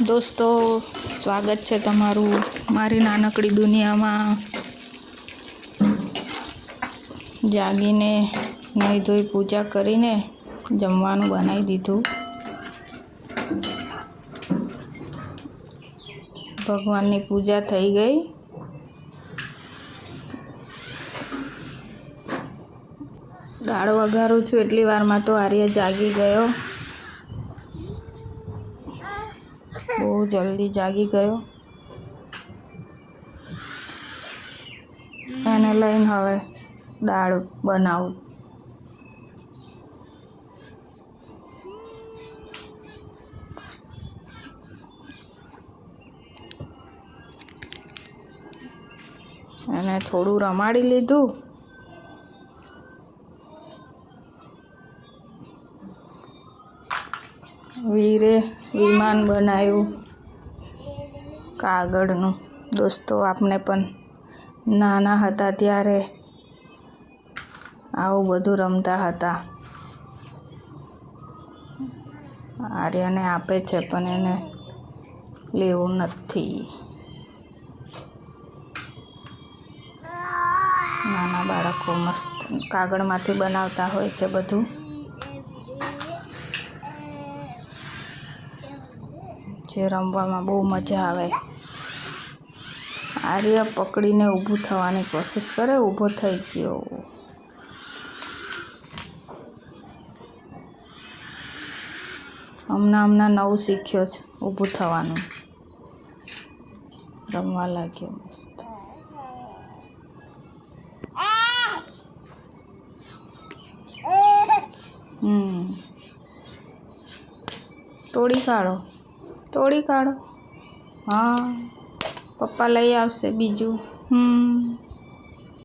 દોસ્તો, સ્વાગત છે તમારું મારી નાનકડી દુનિયામાં। જાગીને નાહી ધોઈ પૂજા કરીને જમવાનું બનાવી દીધું। ભગવાનની પૂજા થઈ ગઈ। દાળ વઘારું છું એટલી વારમાં તો આર્ય જાગી ગયો। બહુ જલ્દી જાગી ગયો। એને લઈને હવે દાળ બનાવું। એને થોડું રમાડી લીધું। વીરે વિમાન બનાવ્યું કાગળનું। દોસ્તો, આપણે પણ નાના હતા ત્યારે આવું બધું રમતા હતા। આર્યને આપે છે પણ એને લેવું નથી। નાના બાળકો મસ્ત કાગળમાંથી બનાવતા હોય છે બધું। જે રમવામાં બહુ મજા આવે। આર્ય પકડીને ઊભું થવાની કોશિશ કરે, ઊભો થઈ ગયો। હમણાં નવું શીખ્યો છે ઊભું થવાનું। રમવા લાગ્યો મસ્ત। તોડી કાઢો, તોડી કાઢો। હા, પપ્પા લઈ આવશે બીજું।